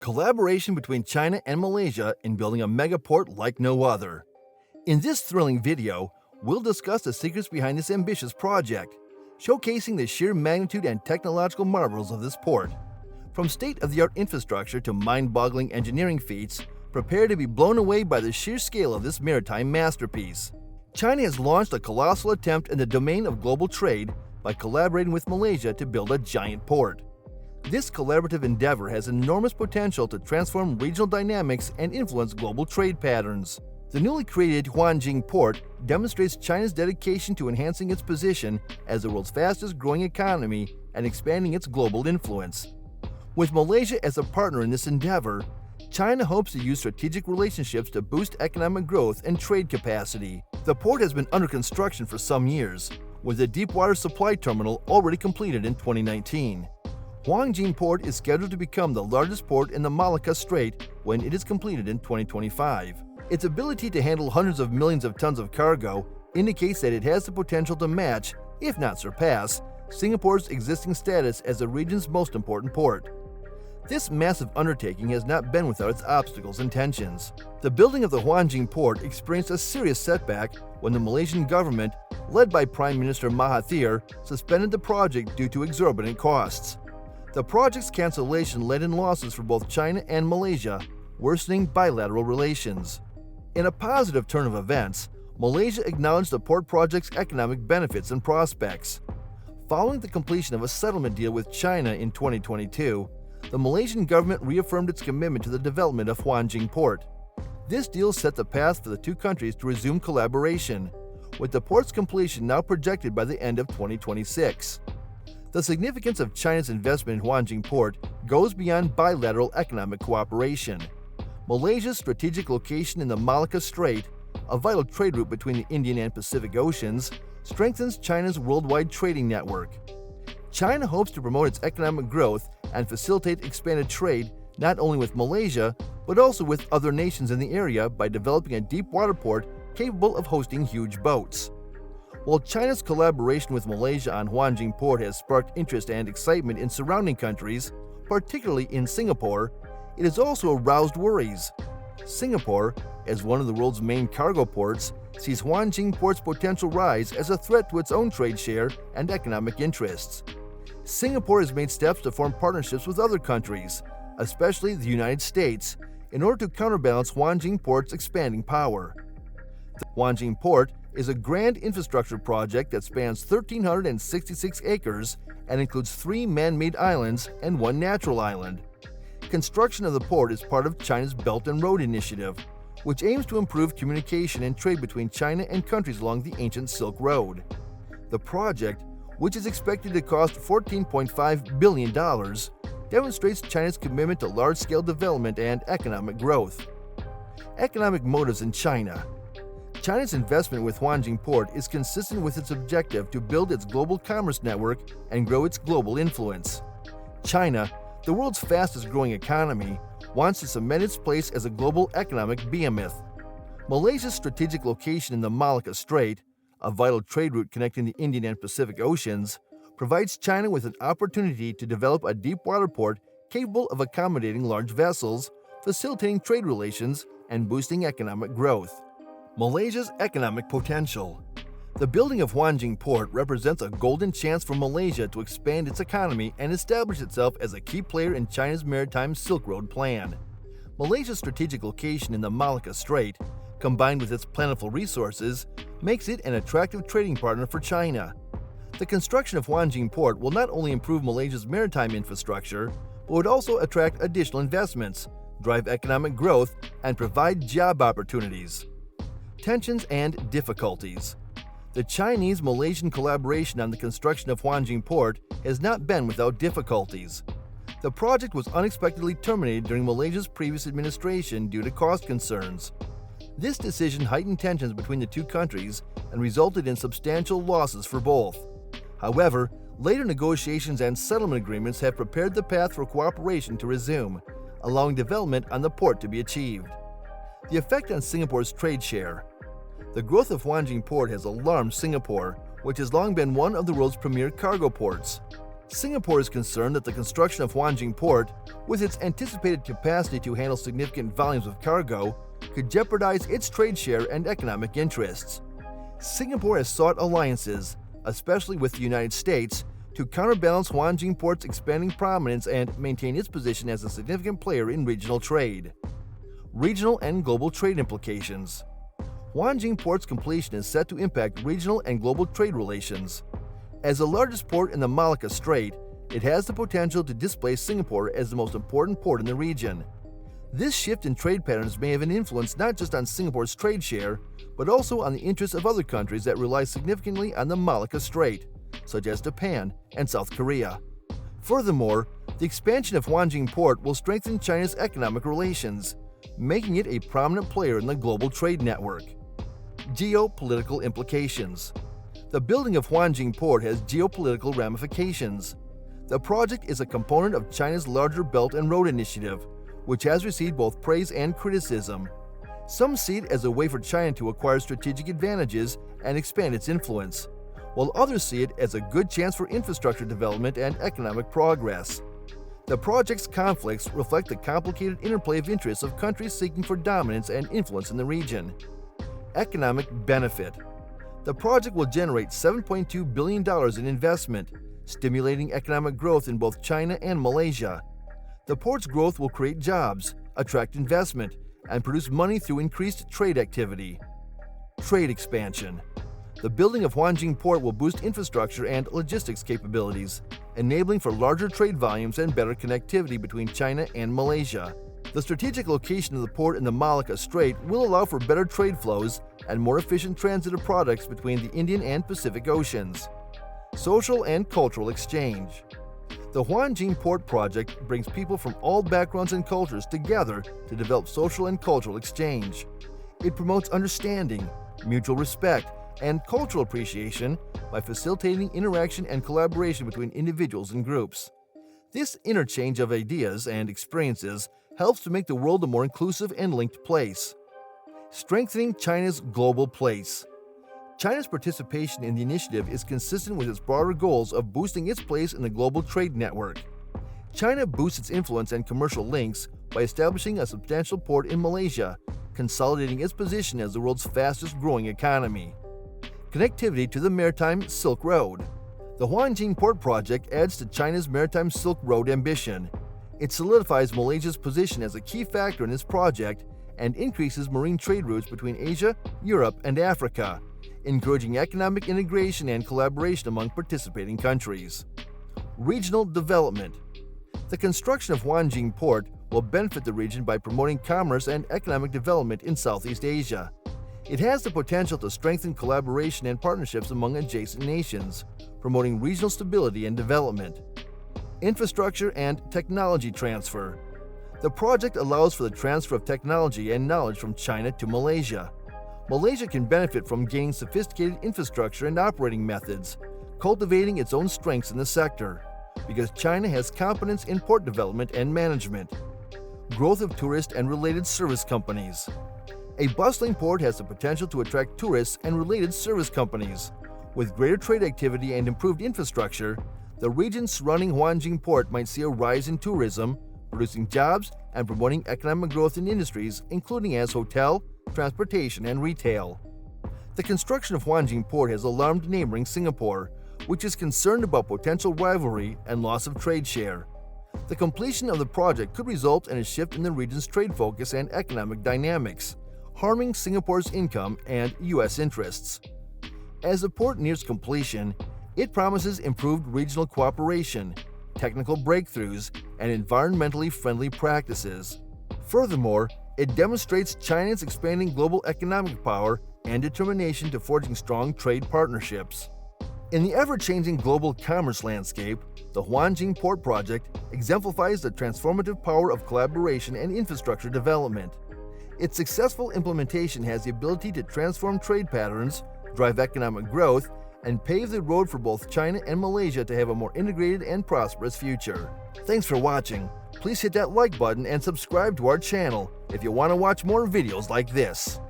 Collaboration between China and Malaysia in building a megaport like no other. In this thrilling video, we'll discuss the secrets behind this ambitious project, showcasing the sheer magnitude and technological marvels of this port. From state-of-the-art infrastructure to mind-boggling engineering feats, prepare to be blown away by the sheer scale of this maritime masterpiece. China has launched a colossal attempt in the domain of global trade by collaborating with Malaysia to build a giant port. This collaborative endeavor has enormous potential to transform regional dynamics and influence global trade patterns. The newly created Huanjing port demonstrates China's dedication to enhancing its position as the world's fastest-growing economy and expanding its global influence. With Malaysia as a partner in this endeavor, China hopes to use strategic relationships to boost economic growth and trade capacity. The port has been under construction for some years, with the deepwater supply terminal already completed in 2019. Huanjing Port is scheduled to become the largest port in the Malacca Strait when it is completed in 2025. Its ability to handle hundreds of millions of tons of cargo indicates that it has the potential to match, if not surpass, Singapore's existing status as the region's most important port. This massive undertaking has not been without its obstacles and tensions. The building of the Huanjing port experienced a serious setback when the Malaysian government, led by Prime Minister Mahathir, suspended the project due to exorbitant costs. The project's cancellation led in losses for both China and Malaysia, worsening bilateral relations. In a positive turn of events, Malaysia acknowledged the port project's economic benefits and prospects. Following the completion of a settlement deal with China in 2022, the Malaysian government reaffirmed its commitment to the development of Huanjing Port. This deal set the path for the two countries to resume collaboration, with the port's completion now projected by the end of 2026. The significance of China's investment in Huanjing Port goes beyond bilateral economic cooperation. Malaysia's strategic location in the Malacca Strait, a vital trade route between the Indian and Pacific Oceans, strengthens China's worldwide trading network. China hopes to promote its economic growth and facilitate expanded trade not only with Malaysia, but also with other nations in the area by developing a deep water port capable of hosting huge boats. While China's collaboration with Malaysia on Huanjing Port has sparked interest and excitement in surrounding countries, particularly in Singapore, it has also aroused worries. Singapore, as one of the world's main cargo ports, sees Huanjing Port's potential rise as a threat to its own trade share and economic interests. Singapore has made steps to form partnerships with other countries, especially the United States, in order to counterbalance Huanjing Port's expanding power. The Huanjing Port is a grand infrastructure project that spans 1,366 acres and includes 3 man-made islands and 1 natural island. Construction of the port is part of China's Belt and Road Initiative, which aims to improve communication and trade between China and countries along the ancient Silk Road. The project, which is expected to cost $14.5 billion, demonstrates China's commitment to large-scale development and economic growth. Economic motives in China. China's investment with Huanjing Port is consistent with its objective to build its global commerce network and grow its global influence. China, the world's fastest-growing economy, wants to cement its place as a global economic behemoth. Malaysia's strategic location in the Malacca Strait, a vital trade route connecting the Indian and Pacific Oceans, provides China with an opportunity to develop a deep-water port capable of accommodating large vessels, facilitating trade relations, and boosting economic growth. Malaysia's economic potential. The building of Huanjing Port represents a golden chance for Malaysia to expand its economy and establish itself as a key player in China's maritime Silk Road plan. Malaysia's strategic location in the Malacca Strait, combined with its plentiful resources, makes it an attractive trading partner for China. The construction of Huanjing Port will not only improve Malaysia's maritime infrastructure, but would also attract additional investments, drive economic growth, and provide job opportunities. Tensions and difficulties. The Chinese-Malaysian collaboration on the construction of Huanjing Port has not been without difficulties. The project was unexpectedly terminated during Malaysia's previous administration due to cost concerns. This decision heightened tensions between the two countries and resulted in substantial losses for both. However, later negotiations and settlement agreements have prepared the path for cooperation to resume, allowing development on the port to be achieved. The effect on Singapore's trade share. The growth of Huanjing Port has alarmed Singapore, which has long been one of the world's premier cargo ports. Singapore is concerned that the construction of Huanjing Port, with its anticipated capacity to handle significant volumes of cargo, could jeopardize its trade share and economic interests. Singapore has sought alliances, especially with the United States, to counterbalance Huanjing Port's expanding prominence and maintain its position as a significant player in regional trade. Regional and global trade implications. Huanjing Port's completion is set to impact regional and global trade relations. As the largest port in the Malacca Strait, it has the potential to displace Singapore as the most important port in the region. This shift in trade patterns may have an influence not just on Singapore's trade share, but also on the interests of other countries that rely significantly on the Malacca Strait, such as Japan and South Korea. Furthermore, the expansion of Huanjing Port will strengthen China's economic relations, making it a prominent player in the global trade network. Geopolitical implications. The building of Huanjing Port has geopolitical ramifications. The project is a component of China's larger Belt and Road Initiative, which has received both praise and criticism. Some see it as a way for China to acquire strategic advantages and expand its influence, while others see it as a good chance for infrastructure development and economic progress. The project's conflicts reflect the complicated interplay of interests of countries seeking for dominance and influence in the region. Economic benefit. The project will generate $7.2 billion in investment, stimulating economic growth in both China and Malaysia. The port's growth will create jobs, attract investment, and produce money through increased trade activity. Trade expansion. The building of Huanjing Port will boost infrastructure and logistics capabilities, enabling for larger trade volumes and better connectivity between China and Malaysia. The strategic location of the port in the Malacca Strait will allow for better trade flows and more efficient transit of products between the Indian and Pacific Oceans. Social and cultural exchange. The Huanjing Port project brings people from all backgrounds and cultures together to develop social and cultural exchange. It promotes understanding, mutual respect, and cultural appreciation by facilitating interaction and collaboration between individuals and groups. This interchange of ideas and experiences helps to make the world a more inclusive and linked place. Strengthening China's global place. China's participation in the initiative is consistent with its broader goals of boosting its place in the global trade network. China boosts its influence and commercial links by establishing a substantial port in Malaysia, consolidating its position as the world's fastest-growing economy. Connectivity to the maritime Silk Road. The Huanjing Port project adds to China's maritime Silk Road ambition. It solidifies Malaysia's position as a key factor in this project and increases marine trade routes between Asia, Europe, and Africa, encouraging economic integration and collaboration among participating countries. Regional development. The construction of Huanjing Port will benefit the region by promoting commerce and economic development in Southeast Asia. It has the potential to strengthen collaboration and partnerships among adjacent nations, promoting regional stability and development. Infrastructure and technology transfer. The project allows for the transfer of technology and knowledge from China to Malaysia. Malaysia can benefit from gaining sophisticated infrastructure and operating methods, cultivating its own strengths in the sector, because China has competence in port development and management. Growth of tourist and related service companies. A bustling port has the potential to attract tourists and related service companies. With greater trade activity and improved infrastructure, the region surrounding Huanjing Port might see a rise in tourism, producing jobs and promoting economic growth in industries including as hotel, transportation, and retail. The construction of Huanjing Port has alarmed neighboring Singapore, which is concerned about potential rivalry and loss of trade share. The completion of the project could result in a shift in the region's trade focus and economic dynamics, harming Singapore's income and U.S. interests. As the port nears completion, it promises improved regional cooperation, technical breakthroughs, and environmentally friendly practices. Furthermore, it demonstrates China's expanding global economic power and determination to forging strong trade partnerships. In the ever-changing global commerce landscape, the Huanjing Port project exemplifies the transformative power of collaboration and infrastructure development. Its successful implementation has the ability to transform trade patterns, drive economic growth, and pave the road for both China and Malaysia to have a more integrated and prosperous future. Thanks for watching. Please hit that like button and subscribe to our channel if you want to watch more videos like this.